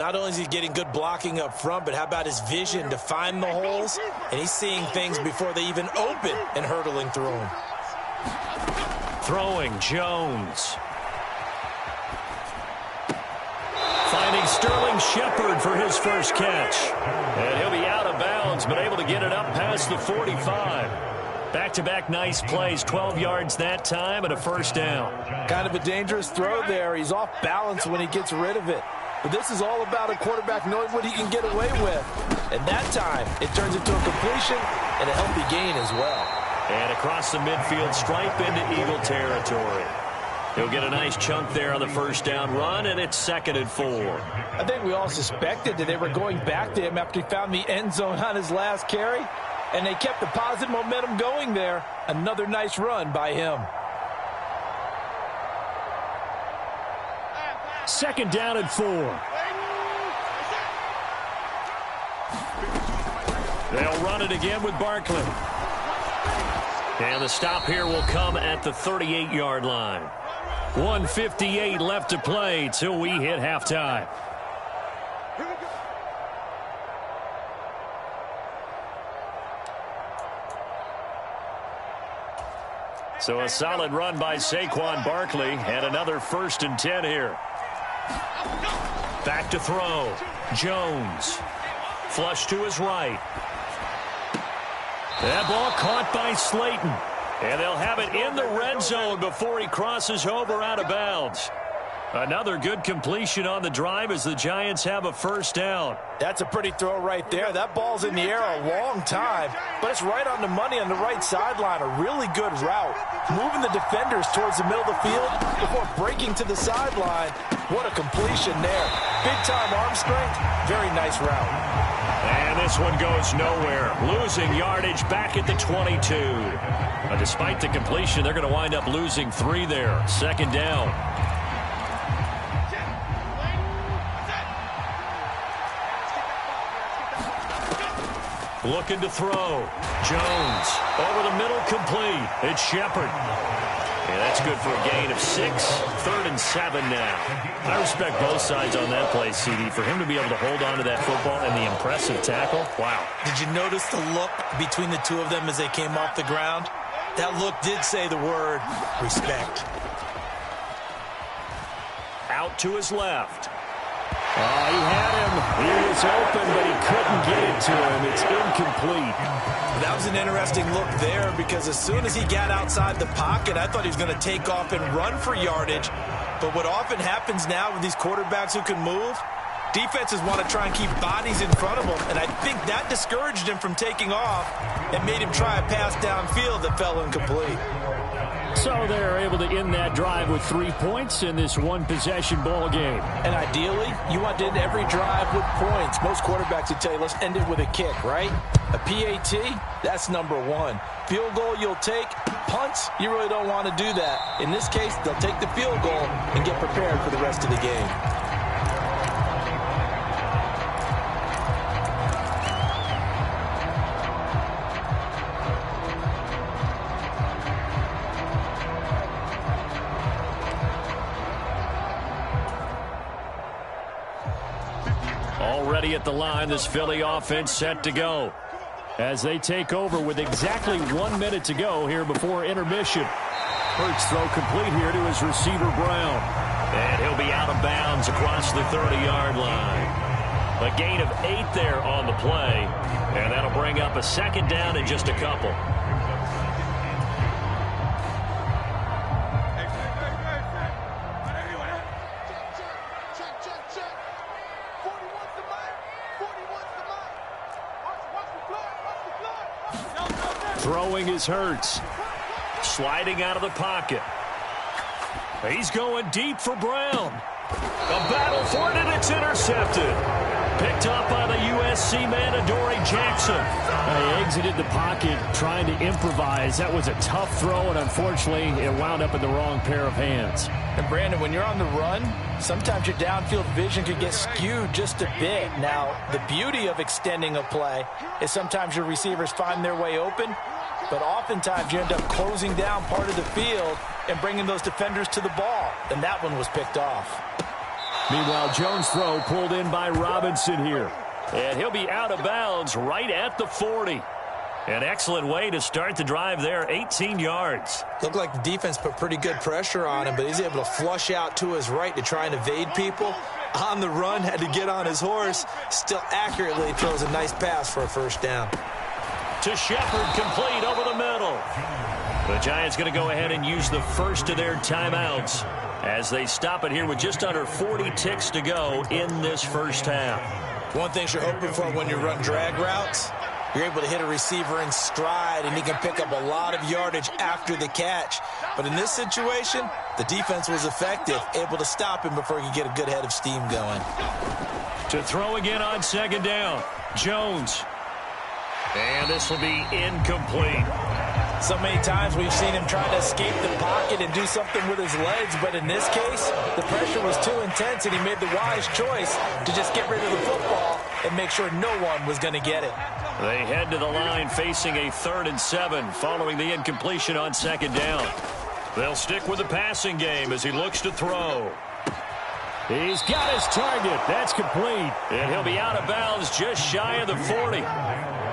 Not only is he getting good blocking up front, but how about his vision to find the holes? And he's seeing things before they even open and hurdling through them. Throwing Jones. Finding Sterling Shepard for his first catch. And he'll be out of bounds, but able to get it up past the 45. Back-to-back nice plays, 12 yards that time and a first down. Kind of a dangerous throw there. He's off balance when he gets rid of it. But this is all about a quarterback knowing what he can get away with. And that time, it turns into a completion and a healthy gain as well. And across the midfield, stripe into Eagle territory. He'll get a nice chunk there on the first down run, and it's 2nd and 4. I think we all suspected that they were going back to him after he found the end zone on his last carry. And they kept the positive momentum going there. Another nice run by him. 2nd down and 4. They'll run it again with Barkley. And the stop here will come at the 38-yard line. 1:58 left to play till we hit halftime. So a solid run by Saquon Barkley and another 1st and 10 here. Back to throw. Jones. Flush to his right. That ball caught by Slayton. And they'll have it in the red zone before he crosses over out of bounds. Another good completion on the drive as the Giants have a first down. That's a pretty throw right there. That ball's in the air a long time, but it's right on the money on the right sideline. A really good route. Moving the defenders towards the middle of the field before breaking to the sideline. What a completion there. Big-time arm strength. Very nice route. And this one goes nowhere. Losing yardage back at the 22. Despite the completion, they're going to wind up losing 3 there. 2nd down. Looking to throw. Jones over the middle, complete. It's Shepard. And that's good for a gain of 6. 3rd and 7 now. I respect both sides on that play, CD. For him to be able to hold on to that football and the impressive tackle, wow. Did you notice the look between the two of them as they came off the ground? That look did say the word respect. Out to his left. Oh, he had him. He was open, but he couldn't get it to him. It's incomplete. That was an interesting look there because as soon as he got outside the pocket, I thought he was going to take off and run for yardage. But what often happens now with these quarterbacks who can move, defenses want to try and keep bodies in front of them, and I think that discouraged him from taking off and made him try a pass downfield that fell incomplete. So they're able to end that drive with 3 points in this one-possession ball game. And ideally, you want to end every drive with points. Most quarterbacks would tell you, let's end it with a kick, right? A PAT, that's number 1. Field goal you'll take. Punts, you really don't want to do that. In this case, they'll take the field goal and get prepared for the rest of the game. Already at the line, this Philly offense set to go as they take over with exactly 1 minute to go here before intermission. Hurts throw complete here to his receiver Brown. And he'll be out of bounds across the 30-yard line. A gain of 8 there on the play, and that'll bring up a 2nd down in just a couple. Throwing is Hurts. Sliding out of the pocket. He's going deep for Brown. A battle for it, and it's intercepted. Picked up by the USC man, Adoree Jackson. He exited the pocket trying to improvise. That was a tough throw, and unfortunately, it wound up in the wrong pair of hands. And Brandon, when you're on the run, sometimes your downfield vision could get skewed just a bit. Now, the beauty of extending a play is sometimes your receivers find their way open, but oftentimes you end up closing down part of the field and bringing those defenders to the ball. And that one was picked off. Meanwhile, Jones' throw pulled in by Robinson here. And he'll be out of bounds right at the 40. An excellent way to start the drive there, 18 yards. Looked like the defense put pretty good pressure on him, but he's able to flush out to his right to try and evade people. On the run, had to get on his horse. Still accurately throws a nice pass for a first down. To Shepard, complete over the middle. The Giants going to go ahead and use the first of their timeouts as they stop it here with just under 40 ticks to go in this first half. One thing you're hoping for when you run drag routes, you're able to hit a receiver in stride, and he can pick up a lot of yardage after the catch. But in this situation, the defense was effective, able to stop him before he could get a good head of steam going. To throw again on second down, Jones. And this will be incomplete. So many times we've seen him trying to escape the pocket and do something with his legs, but in this case, the pressure was too intense, and he made the wise choice to just get rid of the football and make sure no one was going to get it. They head to the line facing a 3rd and 7 following the incompletion on second down. They'll stick with the passing game as he looks to throw. He's got his target. That's complete. And he'll be out of bounds just shy of the 40.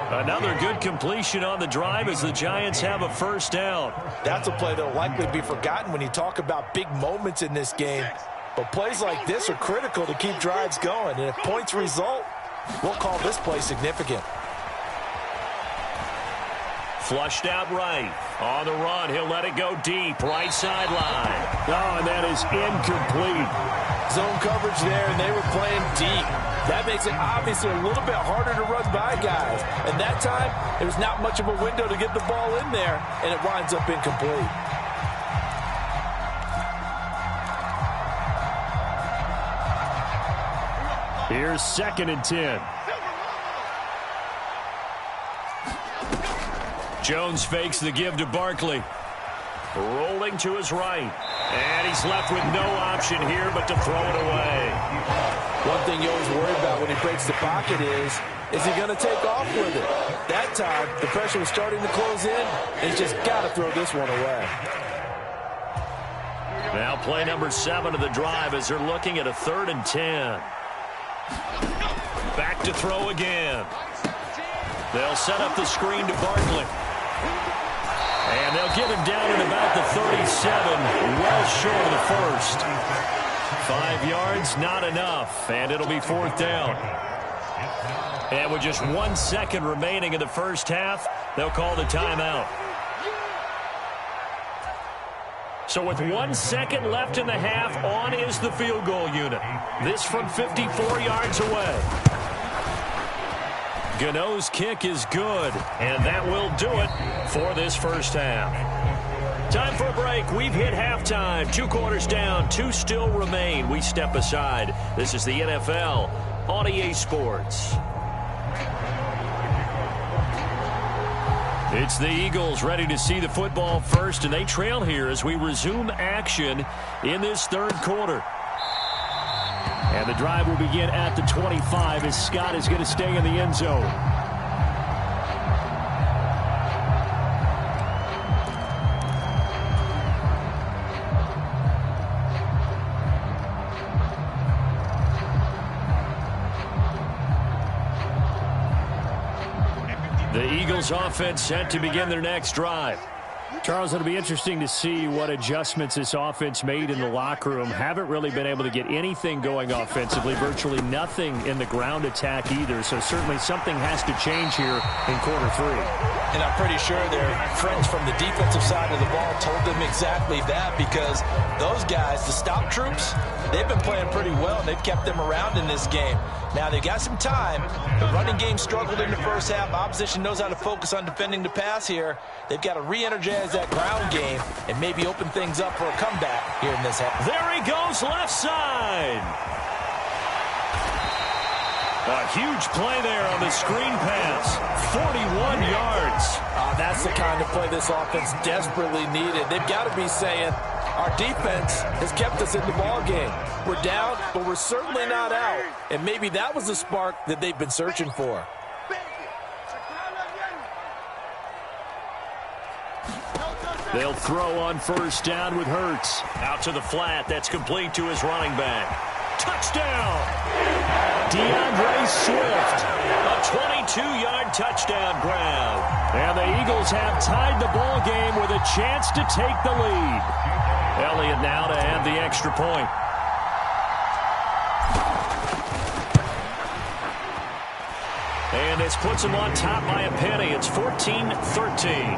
Another good completion on the drive as the Giants have a first down. That's a play that will likely be forgotten when you talk about big moments in this game. But plays like this are critical to keep drives going. And if points result, we'll call this play significant. Flushed out right. On the run, he'll let it go deep. Right sideline. Oh, and that is incomplete. Zone coverage there, and they were playing deep. That makes it obviously a little bit harder to run by guys. And that time, there was not much of a window to get the ball in there, and it winds up incomplete. Here's 2nd and 10. Jones fakes the give to Barkley. Rolling to his right. And he's left with no option here but to throw it away. One thing you always worry about when he breaks the pocket is he going to take off with it? That time, the pressure was starting to close in, and he's just got to throw this one away. Now play number 7 of the drive as they're looking at a 3rd and 10. Back to throw again. They'll set up the screen to Barkley. And they'll get him down at about the 37, well short of the first. 5 yards, not enough, and it'll be 4th down. And with just 1 second remaining in the first half, they'll call the timeout. So with 1 second left in the half, on is the field goal unit. This from 54 yards away. Gano's kick is good, and that will do it for this first half. Time for a break. We've hit halftime. 2 quarters down, 2 still remain. We step aside. This is the NFL on EA Sports. It's the Eagles ready to see the football first, and they trail here as we resume action in this 3rd quarter. And the drive will begin at the 25 as Scott is going to stay in the end zone. The Eagles offense set to begin their next drive. Charles, it'll be interesting to see what adjustments this offense made in the locker room. Haven't really been able to get anything going offensively, virtually nothing in the ground attack either. So certainly something has to change here in quarter 3. And I'm pretty sure their friends from the defensive side of the ball told them exactly that, because those guys, the stop troops, they've been playing pretty well. They've kept them around in this game. Now, they've got some time. The running game struggled in the first half. Opposition knows how to focus on defending the pass here. They've got to re-energize that ground game and maybe open things up for a comeback here in this half. There he goes, left side. A huge play there on the screen pass. 41 yards. That's the kind of play this offense desperately needed. They've got to be saying, our defense has kept us in the ball game. We're down, but we're certainly not out. And maybe that was the spark that they've been searching for. They'll throw on first down with Hurts. Out to the flat. That's complete to his running back. Touchdown! DeAndre Swift. A 22-yard touchdown grab. And the Eagles have tied the ball game with a chance to take the lead. Elliott now to add the extra point. And this puts them on top by a penny. It's 14-13.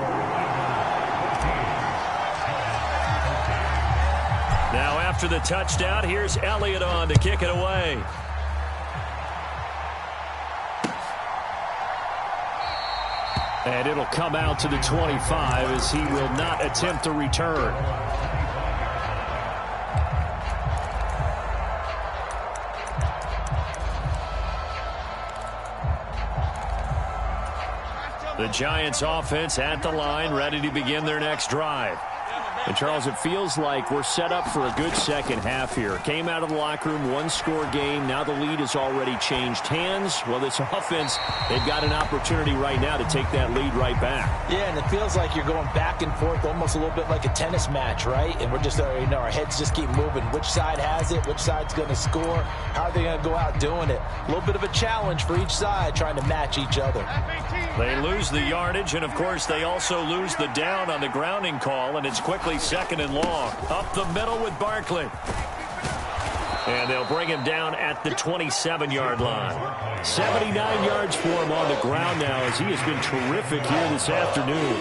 Now after the touchdown, here's Elliott on to kick it away. And it'll come out to the 25 as he will not attempt to return. The Giants offense at the line, ready to begin their next drive. And, Charles, it feels like we're set up for a good second half here. Came out of the locker room, one-score game. Now the lead has already changed hands. Well, this offense, they've got an opportunity right now to take that lead right back. Yeah, and it feels like you're going back and forth almost a little bit like a tennis match, right? And we're just, our heads just keep moving. Which side has it? Which side's going to score? How are they going to go out doing it? A little bit of a challenge for each side trying to match each other. They lose the yardage, and, of course, they also lose the down on the grounding call, and it's quickly second and long. Up the middle with Barkley. And they'll bring him down at the 27-yard line. 79 yards for him on the ground now as he has been terrific here this afternoon.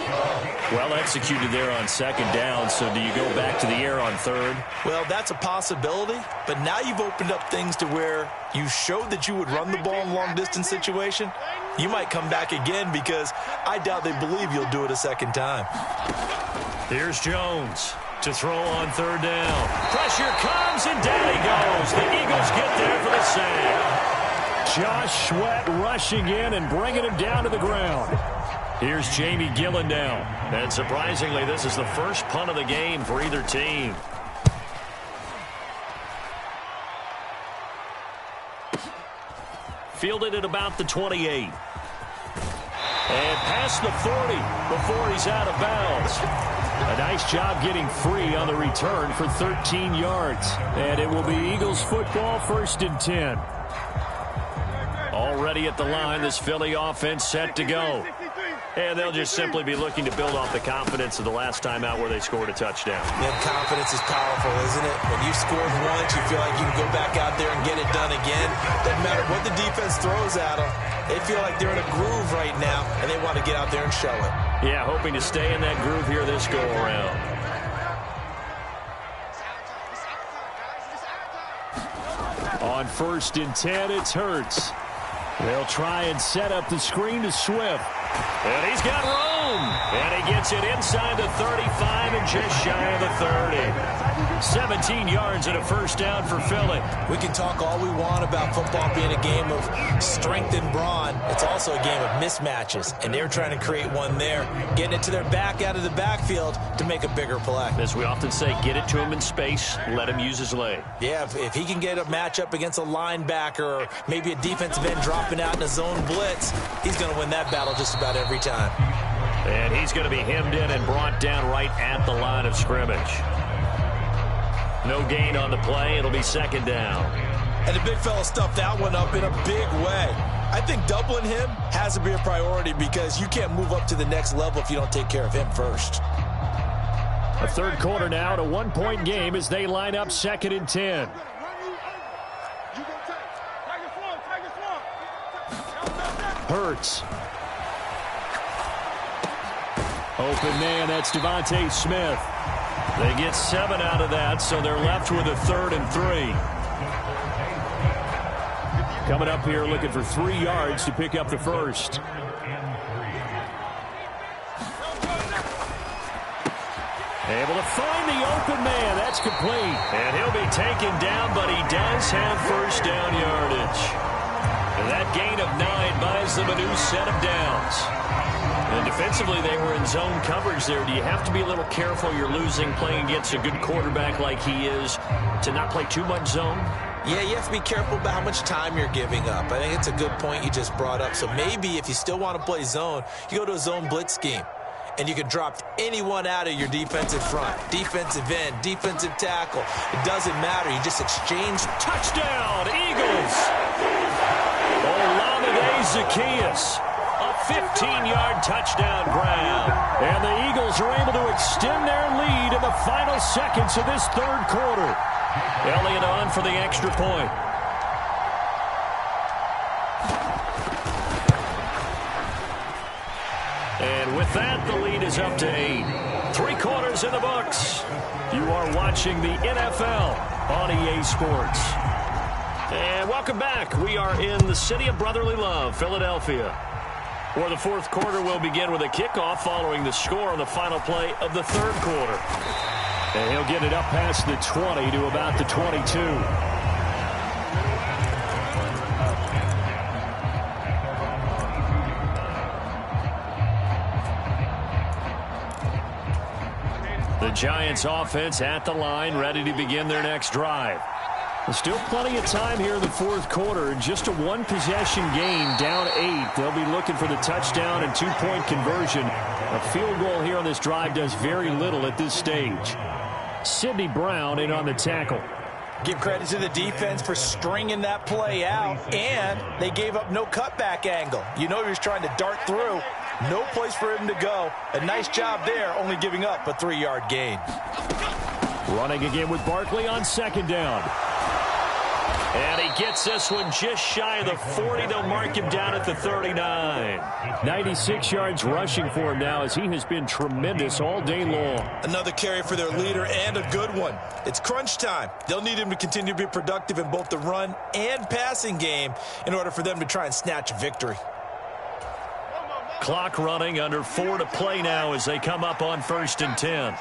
Well executed there on second down, so do you go back to the air on third? Well, that's a possibility, but now you've opened up things to where you showed that you would run the ball in a long-distance situation. You might come back again because I doubt they believe you'll do it a second time. Here's Jones to throw on third down. Pressure comes, and down he goes. The Eagles get there for the sack. Josh Sweat rushing in and bringing him down to the ground. Here's Jamie Gillen now. And surprisingly, this is the first punt of the game for either team. Fielded at about the 28. And past the 40 before he's out of bounds. A nice job getting free on the return for 13 yards. And it will be Eagles football, 1st and 10. Already at the line, this Philly offense set to go. And they'll just simply be looking to build off the confidence of the last time out where they scored a touchdown. And confidence is powerful, isn't it? When you scored once, you feel like you can go back out there and get it done again. Doesn't matter what the defense throws at them. They feel like they're in a groove right now, and they want to get out there and show it. Yeah, hoping to stay in that groove here this go-around. On 1st and 10, it's Hurts. They'll try and set up the screen to Swift. And he's got room. And he gets it inside the 35 and just shy of the 30. 17 yards and a first down for Philly. We can talk all we want about football being a game of strength and brawn. It's also a game of mismatches, and they're trying to create one there, getting it to their back out of the backfield to make a bigger play. As we often say, get it to him in space, let him use his leg. Yeah, if he can get a matchup against a linebacker or maybe a defensive end dropping out in a zone blitz, he's going to win that battle just about every time. And he's going to be hemmed in and brought down right at the line of scrimmage. No gain on the play. It'll be second down. And the big fella stuffed that one up in a big way. I think doubling him has to be a priority because you can't move up to the next level if you don't take care of him first. A third quarter now, at a one-point game as they line up 2nd and 10. Hurts. Open man, that's Devontae Smith. They get 7 out of that, so they're left with a 3rd and 3. Coming up here looking for 3 yards to pick up the first. Able to find the open man. That's complete. And he'll be taken down, but he does have first down yardage. And that gain of 9 buys them a new set of downs. And defensively, they were in zone coverage there. Do you have to be a little careful? You're losing playing against a good quarterback like he is to not play too much zone? Yeah, you have to be careful about how much time you're giving up. I think it's a good point you just brought up. So maybe if you still want to play zone, you go to a zone blitz scheme. and you can drop anyone out of your defensive front. Defensive end, defensive tackle. It doesn't matter. You just exchange. Touchdown, Eagles! Olamide Zaccheaus. A 15-yard touchdown grab. And the Eagles are able to extend their lead in the final seconds of this third quarter. Elliott on for the extra point. And with that, the lead is up to 8. 3 quarters in the books. You are watching the NFL on EA Sports. And welcome back. We are in the city of brotherly love, Philadelphia, where the fourth quarter will begin with a kickoff following the score on the final play of the third quarter. And he'll get it up past the 20 to about the 22. The Giants offense at the line, ready to begin their next drive. Still plenty of time here in the fourth quarter. Just a one-possession game, down 8. They'll be looking for the touchdown and 2-point conversion. A field goal here on this drive does very little at this stage. Sidney Brown in on the tackle. Give credit to the defense for stringing that play out, and they gave up no cutback angle. You know he was trying to dart through. No place for him to go. A nice job there, only giving up a 3-yard gain. Running again with Barkley on second down. And he gets this one just shy of the 40. They'll mark him down at the 39. 96 yards rushing for him now as he has been tremendous all day long. Another carry for their leader and a good one. It's crunch time. They'll need him to continue to be productive in both the run and passing game in order for them to try and snatch victory. Clock running, under 4 to play now as they come up on 1st and 10.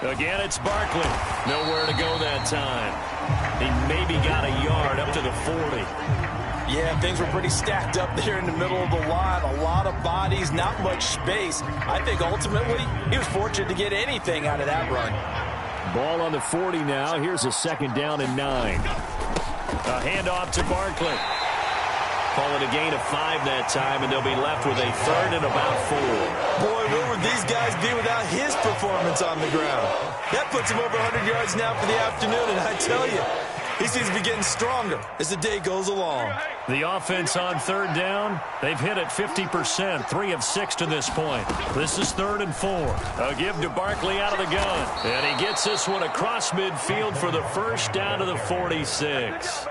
Again, it's Barkley. Nowhere to go that time. He maybe got a yard up to the 40. Yeah, things were pretty stacked up there in the middle of the line. A lot of bodies, not much space. I think ultimately he was fortunate to get anything out of that run. Ball on the 40 now. Here's a 2nd down and 9. A handoff to Barkley. Call it a gain of 5 that time, and they'll be left with a 3rd and about 4. Boy, where would these guys be without his performance on the ground? That puts him over 100 yards now for the afternoon, and I tell you, he seems to be getting stronger as the day goes along. The offense on 3rd down, they've hit it 50%, 3 of 6 to this point. This is 3rd and 4. A give to Barkley out of the gun, and he gets this one across midfield for the 1st down to the 46.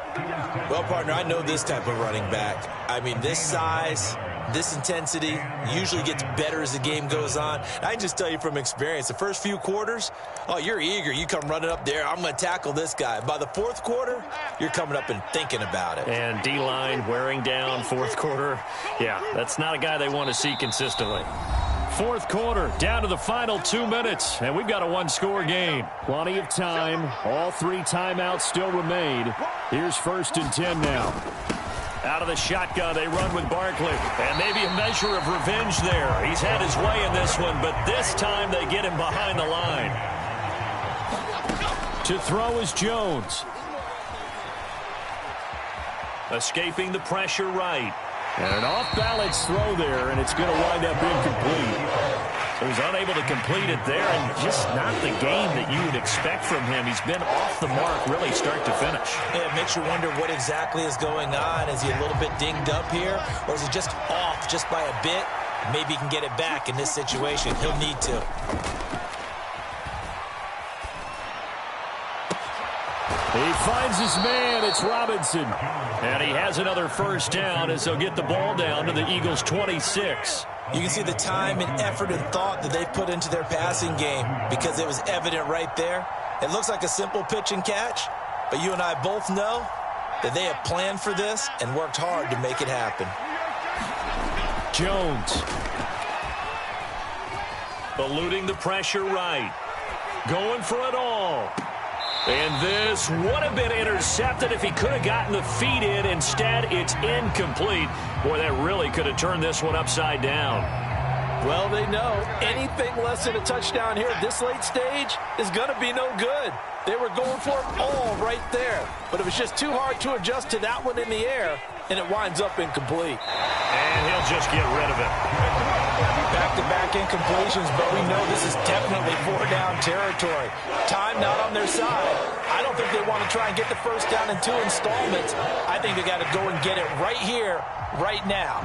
Well, partner, I know this type of running back. I mean, this size, this intensity usually gets better as the game goes on. I can just tell you from experience, the first few quarters, oh, you're eager. You come running up there, I'm going to tackle this guy. By the 4th quarter, you're coming up and thinking about it. And D-line wearing down 4th quarter. Yeah, that's not a guy they want to see consistently. 4th quarter, down to the final 2 minutes, and we've got a 1-score game. Plenty of time. All 3 timeouts still remain. Here's 1st and 10 now. Out of the shotgun, they run with Barkley. And maybe a measure of revenge there. He's had his way in this one, but this time they get him behind the line. To throw is Jones. Escaping the pressure right. And an off-balance throw there, and it's going to wind up incomplete. So he's unable to complete it there, and just not the game that you would expect from him. He's been off the mark really start to finish. Yeah, it makes you wonder what exactly is going on. Is he a little bit dinged up here, or is he just off just by a bit? Maybe he can get it back in this situation. He'll need to. He finds his man. It's Robinson. And he has another 1st down as they'll get the ball down to the Eagles' 26. You can see the time and effort and thought that they've put into their passing game because it was evident right there. It looks like a simple pitch and catch, but you and I both know that they have planned for this and worked hard to make it happen. Jones. Eluding the pressure right. Going for it all. And this would have been intercepted if he could have gotten the feet in. Instead, it's incomplete. Boy, that really could have turned this one upside down. Well, they know anything less than a touchdown here at this late stage is going to be no good. They were going for it all right there, but it was just too hard to adjust to that one in the air, and it winds up incomplete. And he'll just get rid of it. Back-to-back incompletions, but we know this is definitely four-down territory. Time not on their side. I don't think they want to try and get the first down in 2 installments. I think they got to go and get it right here, right now.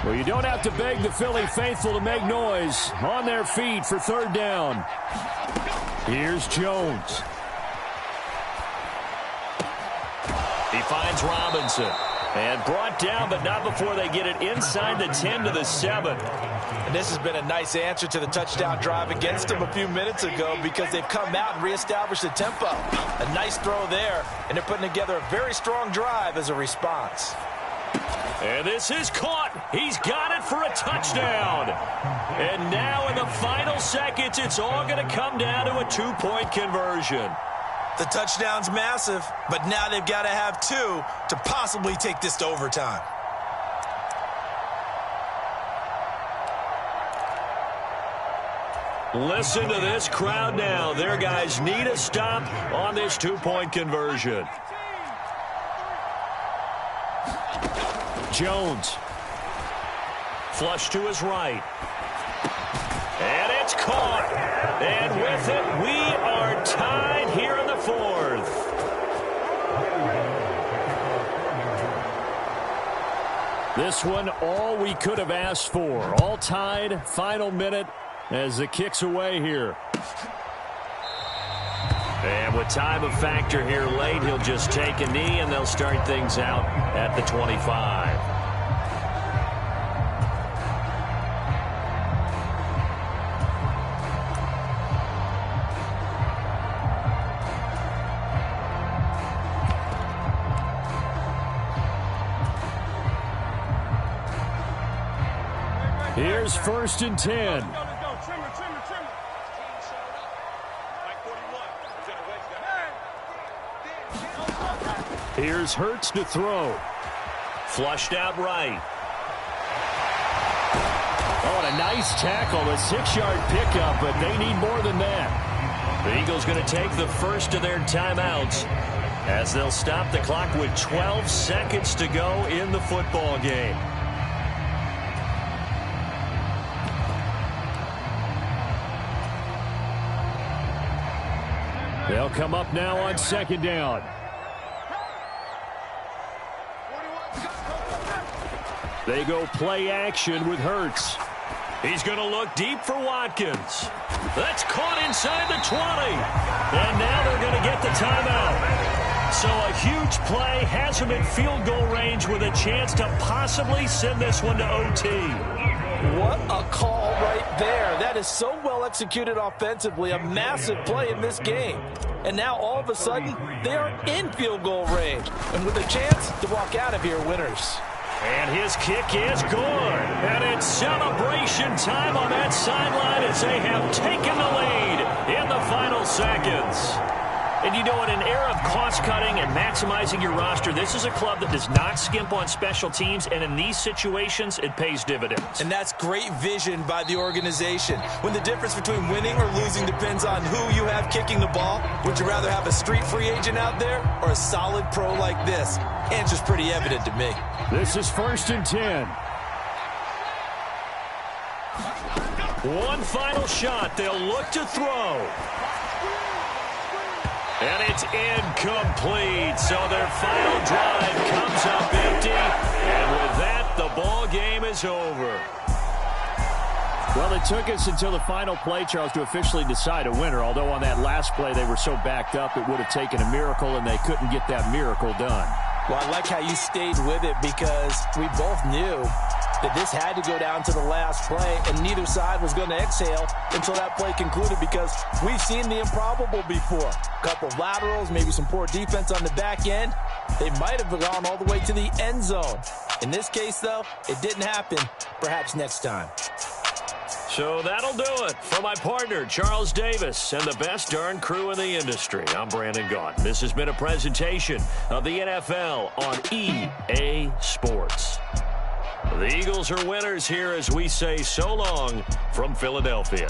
Well, you don't have to beg the Philly faithful to make noise. On their feet for 3rd down. Here's Jones. He finds Robinson. And brought down, but not before they get it inside the 10 to the 7. And this has been a nice answer to the touchdown drive against them a few minutes ago because they've come out and reestablished the tempo. A nice throw there, and they're putting together a very strong drive as a response. And this is caught. He's got it for a touchdown. And now in the final seconds, it's all going to come down to a 2-point conversion. The touchdown's massive, but now they've got to have 2 to possibly take this to overtime. Listen to this crowd now. Their guys need a stop on this 2-point conversion. Jones. Flush to his right. And it's caught. And with it, we are tied here in the 4th. This one, all we could have asked for. All tied, final minute as the kick's away here. And with time of factor here late, he'll just take a knee and they'll start things out at the 25. Here's 1st and 10. Here's Hurts to throw. Flushed out right. Oh, and a nice tackle, a 6-yard pickup, but they need more than that. The Eagles going to take the first of their timeouts as they'll stop the clock with 12 seconds to go in the football game. They'll come up now on 2nd down. They go play action with Hurts. He's going to look deep for Watkins. That's caught inside the 20. And now they're going to get the timeout. So a huge play has him in field goal range with a chance to possibly send this one to OT. What a call right there. That is so well executed offensively. A massive play in this game. And now all of a sudden, they are in field goal range. And with a chance to walk out of here winners. And his kick is good. And it's celebration time on that sideline as they have taken the lead in the final seconds. And you know, in an era of cost-cutting and maximizing your roster, this is a club that does not skimp on special teams, and in these situations, it pays dividends. And that's great vision by the organization. When the difference between winning or losing depends on who you have kicking the ball, would you rather have a street free agent out there or a solid pro like this? Answer's pretty evident to me. This is 1st and 10. One final shot. They'll look to throw. And it's incomplete. So their final drive comes up empty. And with that, the ball game is over. Well, it took us until the final play, Charles, to officially decide a winner. Although on that last play they were so backed up, it would have taken a miracle, and they couldn't get that miracle done. Well, I like how you stayed with it because we both knew that this had to go down to the last play, and neither side was going to exhale until that play concluded because we've seen the improbable before. A couple of laterals, maybe some poor defense on the back end. They might have gone all the way to the end zone. In this case, though, it didn't happen. Perhaps next time. So that'll do it for my partner, Charles Davis, and the best darn crew in the industry. I'm Brandon Gaudin. This has been a presentation of the NFL on EA Sports. The Eagles are winners here as we say so long from Philadelphia.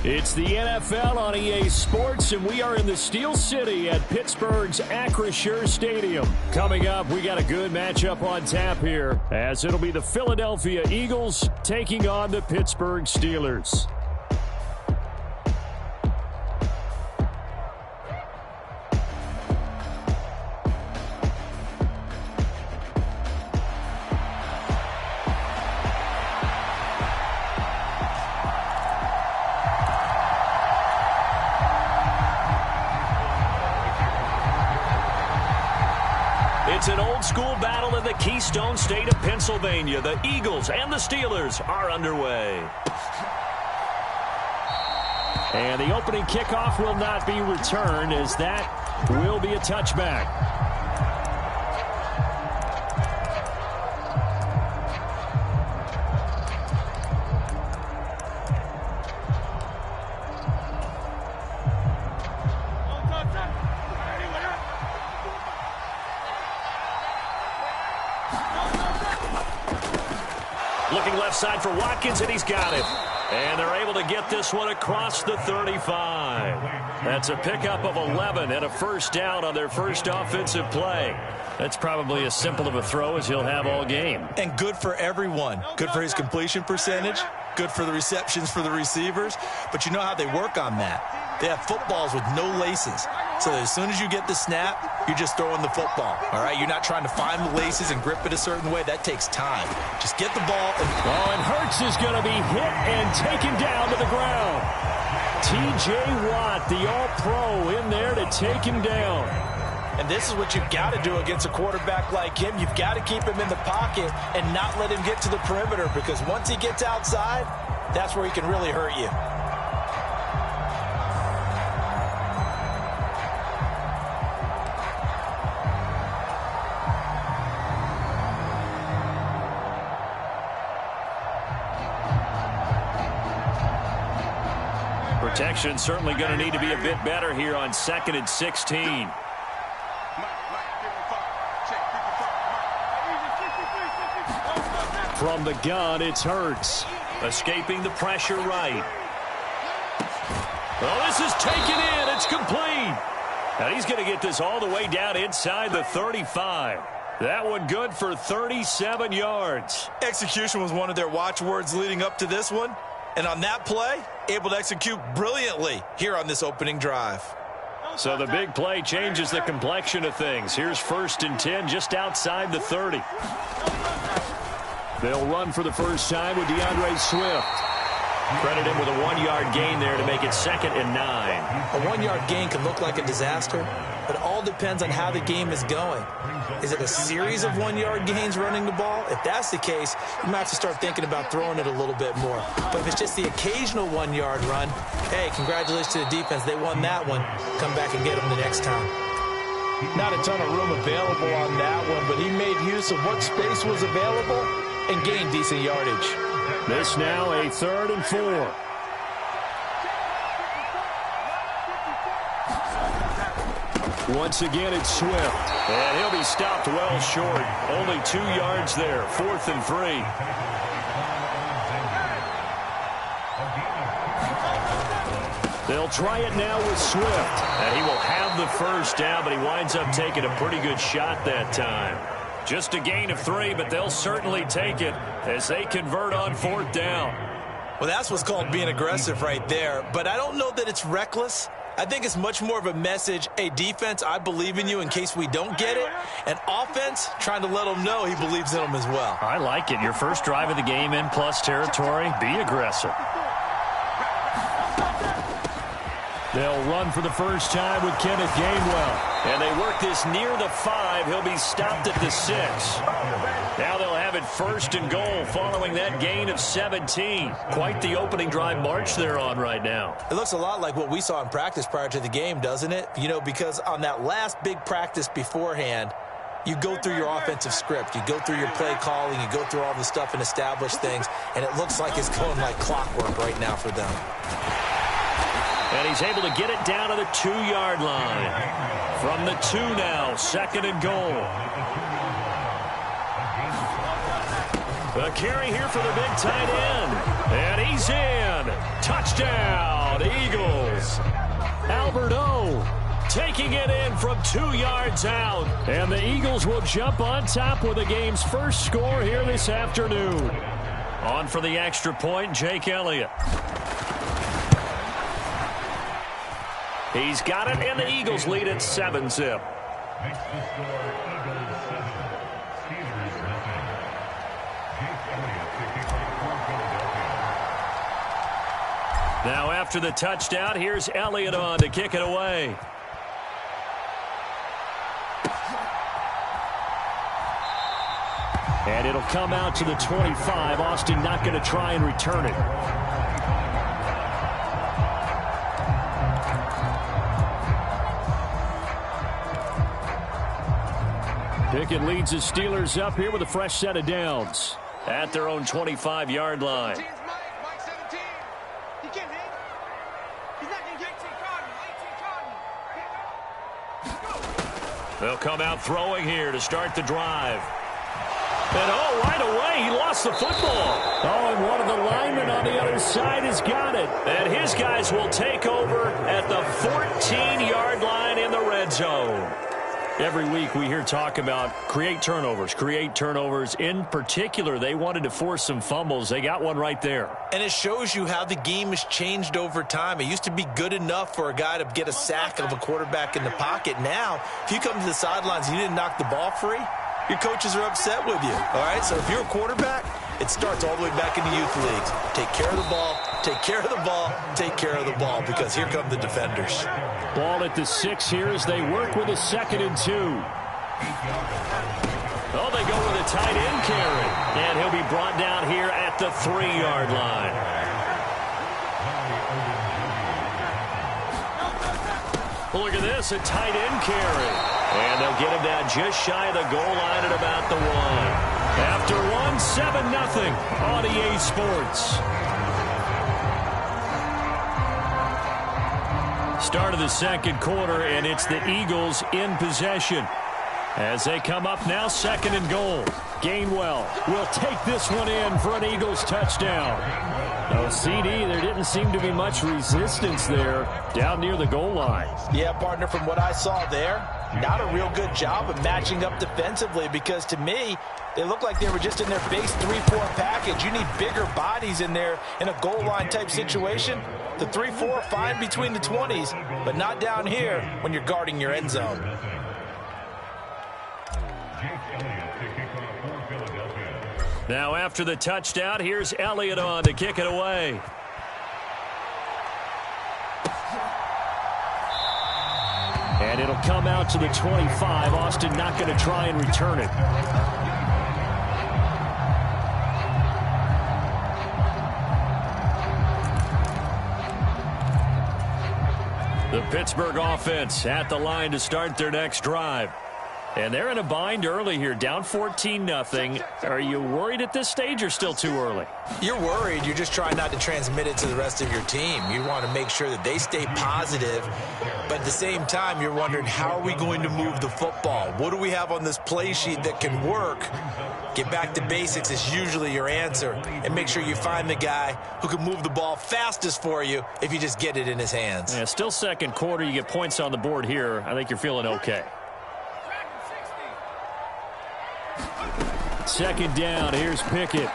It's the NFL on EA Sports, and we are in the Steel City at Pittsburgh's Acrisure Stadium. Coming up, we got a good matchup on tap here, as it'll be the Philadelphia Eagles taking on the Pittsburgh Steelers. It's an old-school battle in the Keystone State of Pennsylvania. The Eagles and the Steelers are underway. And the opening kickoff will not be returned, as that will be a touchback. Looking left side for Watkins, and he's got it. And they're able to get this one across the 35. That's a pickup of 11 and a first down on their first offensive play. That's probably as simple of a throw as he'll have all game. And good for everyone. Good for his completion percentage. Good for the receptions for the receivers. But you know how they work on that. They have footballs with no laces. So as soon as you get the snap, you're just throwing the football. All right? You're not trying to find the laces and grip it a certain way. That takes time. Just get the ball. And Hurts is going to be hit and taken down to the ground. T.J. Watt, the all-pro, in there to take him down. And this is what you've got to do against a quarterback like him. You've got to keep him in the pocket and not let him get to the perimeter, because once he gets outside, that's where he can really hurt you. Protection certainly going to need to be a bit better here on 2nd and 16. From the gun, it's Hurts. Escaping the pressure right. Well, this is taken in. It's complete. And he's going to get this all the way down inside the 35. That one good for 37 yards. Execution was one of their watchwords leading up to this one. And on that play, able to execute brilliantly here on this opening drive. So the big play changes the complexion of things. Here's 1st and 10 just outside the 30. They'll run for the first time with DeAndre Swift. Credit him with a 1-yard gain there to make it 2nd and 9. A 1-yard gain can look like a disaster, but it all depends on how the game is going. Is it a series of 1-yard gains running the ball? If that's the case, you might have to start thinking about throwing it a little bit more. But if it's just the occasional 1-yard run, hey, congratulations to the defense. They won that one. Come back and get them the next time. Not a ton of room available on that one, but he made use of what space was available and gained decent yardage. This now a 3rd and 4. Once again, it's Swift. And he'll be stopped well short. Only 2 yards there. 4th and 3. They'll try it now with Swift. And he will have the first down, but he winds up taking a pretty good shot that time. Just a gain of 3, but they'll certainly take it as they convert on 4th down. Well, that's what's called being aggressive right there. But I don't know that it's reckless. I think it's much more of a message, hey, defense, I believe in you in case we don't get it. And offense, trying to let them know he believes in them as well. I like it. Your first drive of the game in plus territory, be aggressive. They'll run for the first time with Kenneth Gainwell. And they work this near the 5. He'll be stopped at the 6. Now they'll have it 1st and goal following that gain of 17. Quite the opening drive march they're on right now. It looks a lot like what we saw in practice prior to the game, doesn't it? You know, because on that last big practice beforehand, you go through your offensive script. You go through your play calling. You go through all the stuff and establish things. And it looks like it's going like clockwork right now for them. And he's able to get it down to the 2-yard line. From the 2 now, 2nd and goal. A carry here for the big tight end. And he's in. Touchdown, Eagles. Albert O taking it in from 2 yards out. And the Eagles will jump on top with the game's first score here this afternoon. On for the extra point, Jake Elliott. He's got it, and the Eagles lead at 7-zip. Now after the touchdown, here's Elliott on to kick it away. And it'll come out to the 25. Austin not going to try and return it. Pickett leads his Steelers up here with a fresh set of downs at their own 25-yard line. They'll come out throwing here to start the drive. And right away, he lost the football. And one of the linemen on the other side has got it. And his guys will take over at the 14-yard line in the red zone. Every week we hear talk about create turnovers. In particular, they wanted to force some fumbles. They got one right there. And it shows you how the game has changed over time. It used to be good enough for a guy to get a sack of a quarterback in the pocket. Now, if you come to the sidelines and you didn't knock the ball free, your coaches are upset with you. All right, so if you're a quarterback, it starts all the way back in the youth leagues. Take care of the ball, take care of the ball, take care of the ball, because here come the defenders. Ball at the 6 here as they work with a 2nd and 2. They go with a tight end carry. And he'll be brought down here at the 3-yard line. Well, look at this, a tight end carry. And they'll get him down just shy of the goal line at about the 1. After 7-0 on EA Sports. Start of the second quarter, and it's the Eagles in possession. As they come up now, 2nd and goal. Gainwell will take this one in for an Eagles touchdown. CD, there didn't seem to be much resistance there down near the goal line. Yeah, partner, from what I saw there, not a real good job of matching up defensively, because to me, they look like they were just in their base 3-4 package. You need bigger bodies in there in a goal line type situation. The 3-4, fine between the 20s, but not down here when you're guarding your end zone. Now after the touchdown, here's Elliott on to kick it away. And it'll come out to the 25. Austin not going to try and return it. The Pittsburgh offense at the line to start their next drive. And they're in a bind early here, down 14-0. Are you worried at this stage or still too early? You're worried. You're just trying not to transmit it to the rest of your team. You want to make sure that they stay positive. But at the same time, you're wondering, how are we going to move the football? What do we have on this play sheet that can work? Get back to basics is usually your answer. And make sure you find the guy who can move the ball fastest for you if you just get it in his hands. Yeah, still second quarter. You get points on the board here. I think you're feeling okay. 2nd down, here's Pickett.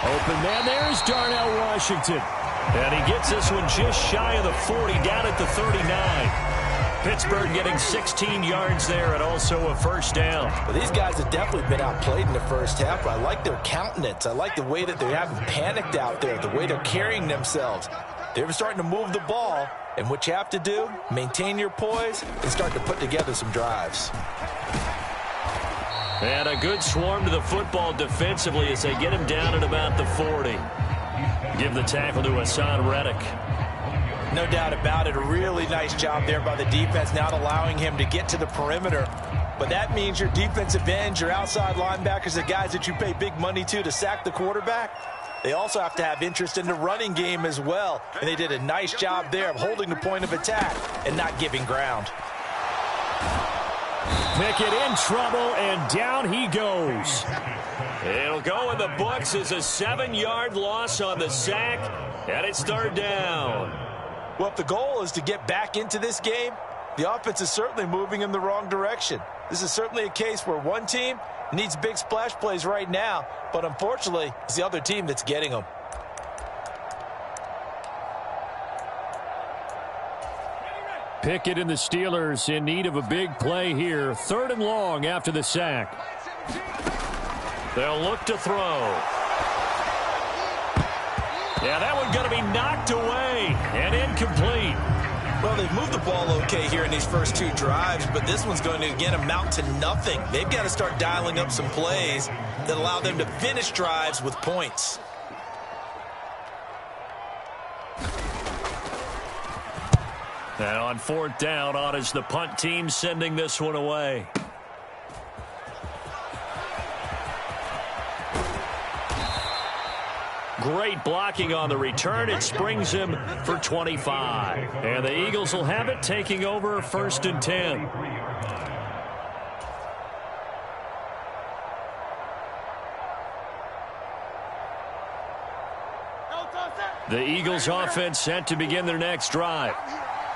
Open man, there's Darnell Washington. And he gets this one just shy of the 40, down at the 39. Pittsburgh getting 16 yards there and also a first down. Well, these guys have definitely been outplayed in the first half, but I like their countenance. I like the way that they haven't panicked out there, the way they're carrying themselves. They're starting to move the ball, and what you have to do, maintain your poise and start to put together some drives. And a good swarm to the football defensively as they get him down at about the 40. Give the tackle to Hassan Reddick. No doubt about it. A really nice job there by the defense, not allowing him to get to the perimeter. But that means your defensive ends, your outside linebackers, the guys that you pay big money to sack the quarterback, they also have to have interest in the running game as well. And they did a nice job there of holding the point of attack and not giving ground. Pickett in trouble, and down he goes. It'll go in the books as a 7-yard loss on the sack, and it's third down. Well, if the goal is to get back into this game, the offense is certainly moving in the wrong direction. This is certainly a case where one team needs big splash plays right now, but unfortunately, it's the other team that's getting them. Pickett and the Steelers in need of a big play here. 3rd and long after the sack. They'll look to throw. Yeah, that one's going to be knocked away and incomplete. Well, they've moved the ball okay here in these first 2 drives, but this one's going to, again, amount to nothing. They've got to start dialing up some plays that allow them to finish drives with points. And on 4th down, on is the punt team sending this one away. Great blocking on the return. It springs him for 25. And the Eagles will have it, taking over 1st and 10. The Eagles offense set to begin their next drive.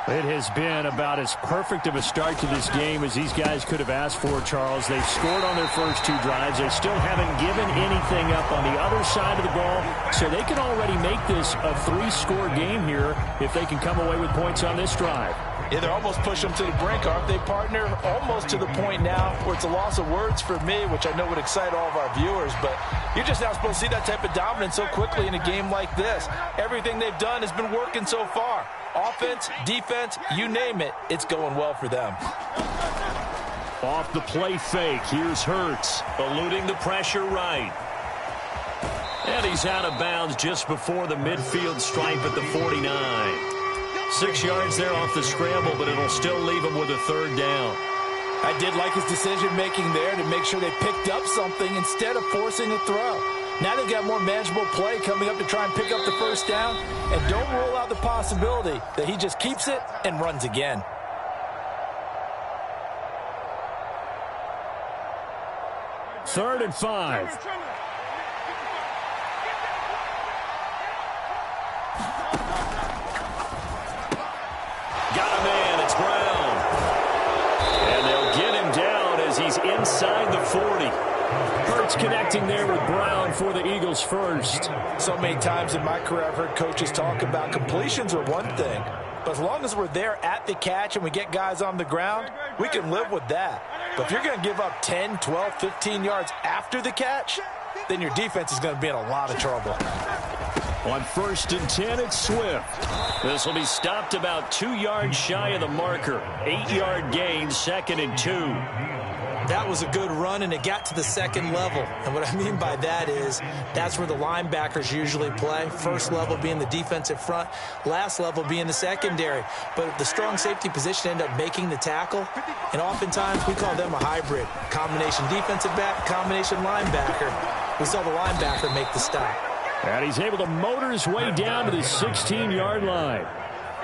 It has been about as perfect of a start to this game as these guys could have asked for, Charles. They've scored on their first 2 drives. They still haven't given anything up on the other side of the ball, so they can already make this a 3-score game here if they can come away with points on this drive. Yeah, they're almost pushing them to the brink, aren't they, partner? Almost to the point now where it's a loss of words for me, which I know would excite all of our viewers, but you're just not supposed to see that type of dominance so quickly in a game like this. Everything they've done has been working so far. Offense, defense, you name it, it's going well for them. Off the play fake, here's Hurts, eluding the pressure right. And he's out of bounds just before the midfield stripe at the 49. 6 yards there off the scramble, but it'll still leave him with a 3rd down. I did like his decision-making there to make sure they picked up something instead of forcing a throw. Now they've got more manageable play coming up to try and pick up the 1st down, and don't rule out the possibility that he just keeps it and runs again. Third and 5. Got a man, it's Brown. And they'll get him down as he's inside the 40. Hurts connecting there with Brown for the Eagles first. So many times in my career I've heard coaches talk about completions are one thing, but as long as we're there at the catch and we get guys on the ground, we can live with that. But if you're going to give up 10, 12, 15 yards after the catch, then your defense is going to be in a lot of trouble. On 1st and 10, it's Swift. This will be stopped about 2 yards shy of the marker. 8-yard gain, 2nd and 2. That was a good run, and it got to the 2nd level. And what I mean by that is that's where the linebackers usually play. First level being the defensive front, last level being the secondary. But the strong safety position ended up making the tackle, and oftentimes we call them a hybrid. Combination defensive back, combination linebacker. We saw the linebacker make the stop. And he's able to motor his way down to the 16-yard line.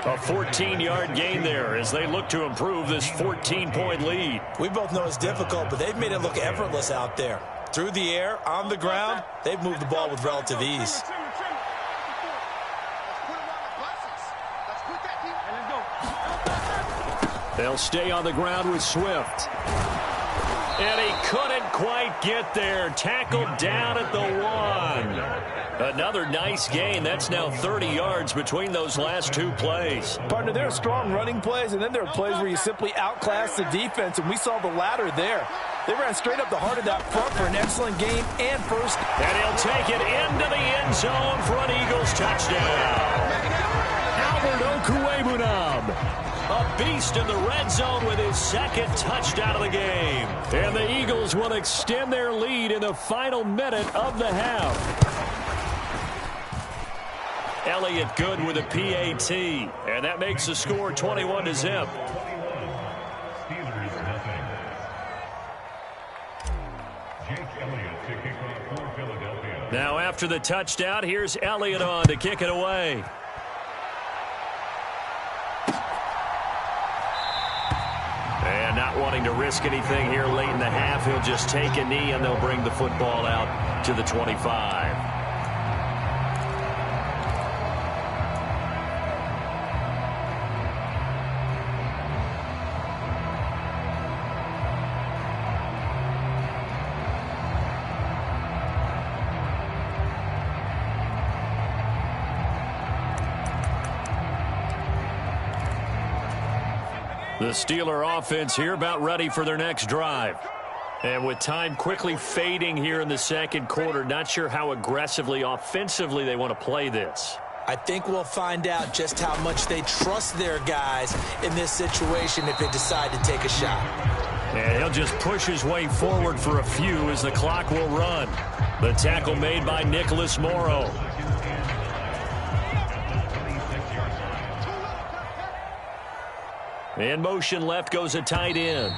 A 14-yard gain there as they look to improve this 14-point lead. We both know it's difficult, but they've made it look effortless out there. Through the air, on the ground, they've moved the ball with relative ease. They'll stay on the ground with Swift. And he couldn't quite get there. Tackled down at the 1. Another nice gain. That's now 30 yards between those last 2 plays. Partner, there are strong running plays, and then there are plays where you simply outclass the defense, and we saw the latter there. They ran straight up the heart of that front for an excellent game and first. And he'll take it into the end zone for an Eagles touchdown. Albert Okwuegbunam, a beast in the red zone with his 2nd touchdown of the game. And the Eagles will extend their lead in the final minute of the half. Elliott good with a PAT, and that makes the score 21-0. Now after the touchdown, here's Elliott on to kick it away. And now not wanting to risk anything here late in the half. He'll just take a knee, and they'll bring the football out to the 25. The Steeler offense here about ready for their next drive. And with time quickly fading here in the second quarter, not sure how aggressively, offensively they want to play this. I think we'll find out just how much they trust their guys in this situation if they decide to take a shot. And he'll just push his way forward for a few as the clock will run. The tackle made by Nicholas Morrow. In motion left goes a tight end.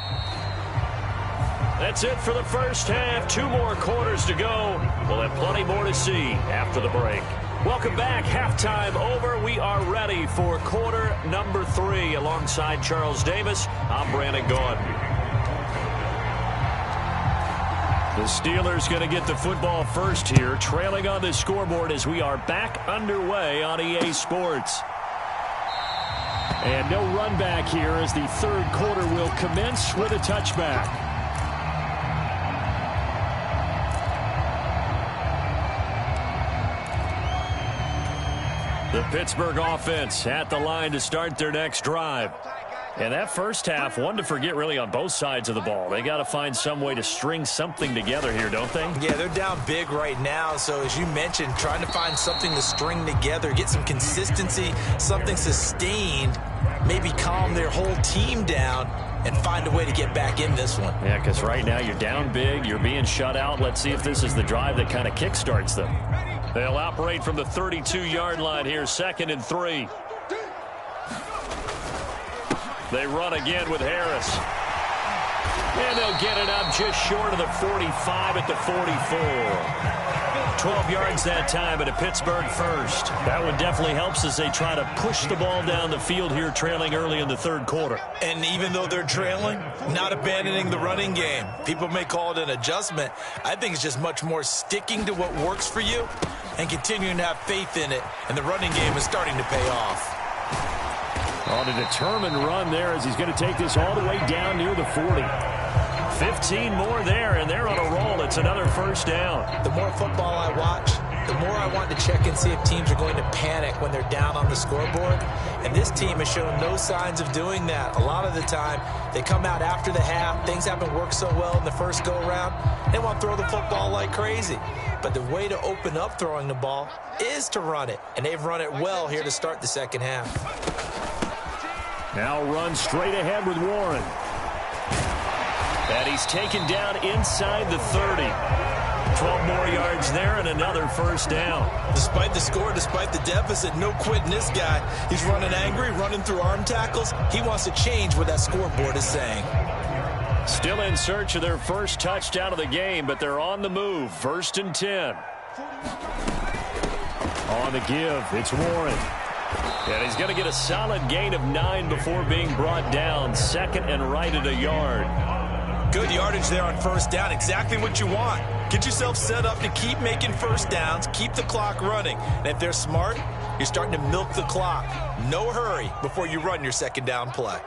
That's it for the first half. 2 more quarters to go. We'll have plenty more to see after the break. Welcome back. Halftime over. We are ready for quarter number 3. Alongside Charles Davis, I'm Brandon Gordon. The Steelers going to get the football first here, trailing on the scoreboard as we are back underway on EA Sports. And no run back here as the third quarter will commence with a touchback. The Pittsburgh offense at the line to start their next drive. And that first half, one to forget really on both sides of the ball. They got to find some way to string something together here, don't they? Yeah, they're down big right now. So as you mentioned, trying to find something to string together, get some consistency, something sustained, maybe calm their whole team down and find a way to get back in this one. Yeah, because right now you're down big, you're being shut out. Let's see if this is the drive that kind of kickstarts them. They'll operate from the 32-yard line here, 2nd and 3. They run again with Harris. And they'll get it up just short of the 45 at the 44. 12 yards that time at a Pittsburgh first. That one definitely helps as they try to push the ball down the field here, trailing early in the third quarter. And even though they're trailing, not abandoning the running game. People may call it an adjustment. I think it's just much more sticking to what works for you and continuing to have faith in it. And the running game is starting to pay off. On a determined run there as he's going to take this all the way down near the 40. 15 more there, and they're on a roll. It's another first down. The more football I watch, the more I want to check and see if teams are going to panic when they're down on the scoreboard. And this team has shown no signs of doing that. A lot of the time, they come out after the half. Things haven't worked so well in the first go-around. They want to throw the football like crazy. But the way to open up throwing the ball is to run it. And they've run it well here to start the second half. Now run straight ahead with Warren. And he's taken down inside the 30. 12 more yards there and another first down. Despite the score, despite the deficit, no quitting this guy. He's running angry, running through arm tackles. He wants to change what that scoreboard is saying. Still in search of their first touchdown of the game, but they're on the move. 1st and 10. On the give, it's Warren. And he's going to get a solid gain of 9 before being brought down. 2nd and right at a yard. Good yardage there on first down. Exactly what you want. Get yourself set up to keep making first downs, keep the clock running. And if they're smart, you're starting to milk the clock. No hurry before you run your second down play.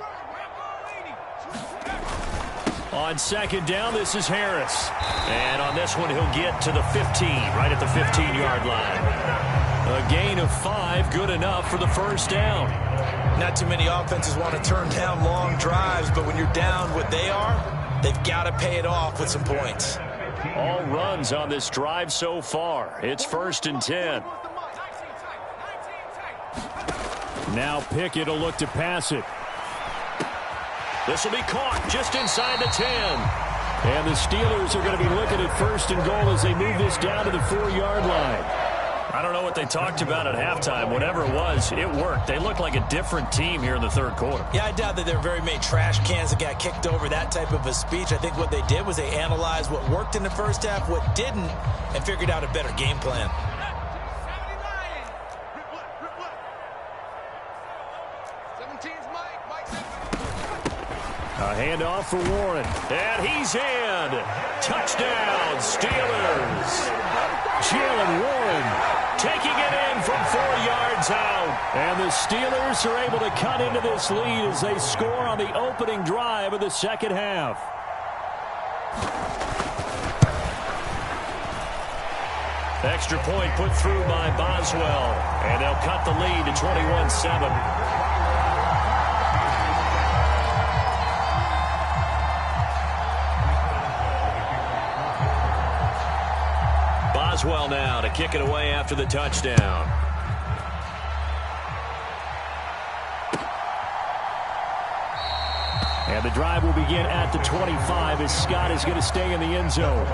On second down, this is Harris. And on this one, he'll get to the 15, right at the 15-yard line. A gain of 5, good enough for the first down. Not too many offenses want to turn down long drives, but when you're down what they are, they've got to pay it off with some points. All runs on this drive so far. It's 1st and 10. Now Pickett will look to pass it. This will be caught just inside the 10. And the Steelers are going to be looking at 1st and goal as they move this down to the 4-yard line. I don't know what they talked about at halftime. Whatever it was, it worked. They look like a different team here in the third quarter. Yeah, I doubt that there are very many trash cans that got kicked over, that type of a speech. I think what they did was they analyzed what worked in the first half, what didn't, and figured out a better game plan. A handoff for Warren. And he's in. Touchdown, Steelers. Jalen Warren taking it in from 4 yards out. And the Steelers are able to cut into this lead as they score on the opening drive of the second half. Extra point put through by Boswell. And they'll cut the lead to 21-7. Boswell now to kick it away after the touchdown. And the drive will begin at the 25 as Scott is going to stay in the end zone.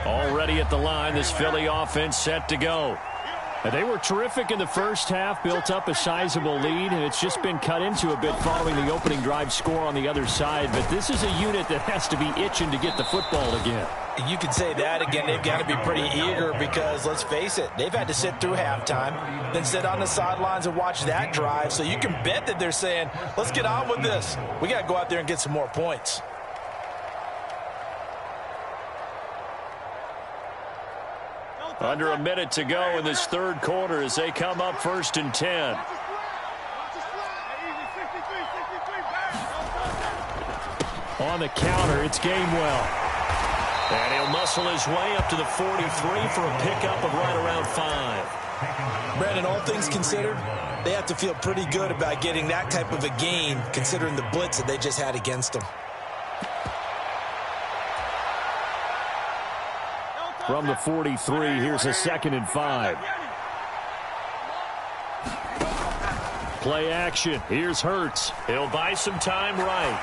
Already at the line, this Philly offense set to go. And they were terrific in the first half, built up a sizable lead, and it's just been cut into a bit following the opening drive score on the other side. But this is a unit that has to be itching to get the football again. You can say that again. They've got to be pretty eager because, let's face it, they've had to sit through halftime, then sit on the sidelines and watch that drive. So you can bet that they're saying, let's get on with this. We got to go out there and get some more points. Under a minute to go in this third quarter as they come up 1st and 10. On the counter, it's Gainwell. And he'll muscle his way up to the 43 for a pickup of right around 5. Brandon, all things considered, they have to feel pretty good about getting that type of a gain considering the blitz that they just had against them. From the 43, here's a 2nd and 5. Play action. Here's Hurts. He'll buy some time right.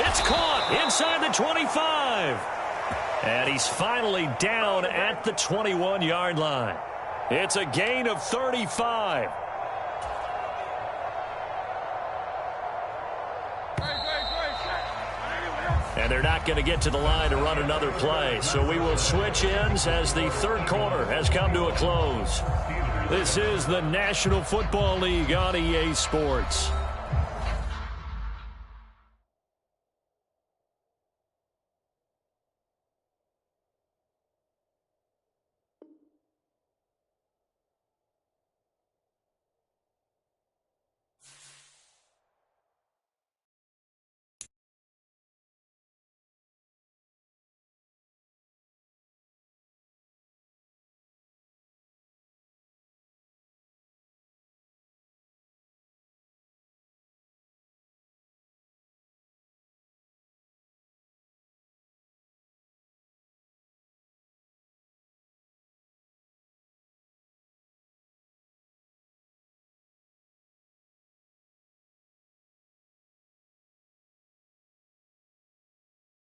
It's caught inside the 25. And he's finally down at the 21-yard line. It's a gain of 35. And they're not going to get to the line to run another play. So we will switch ends as the third quarter has come to a close. This is the National Football League on EA Sports.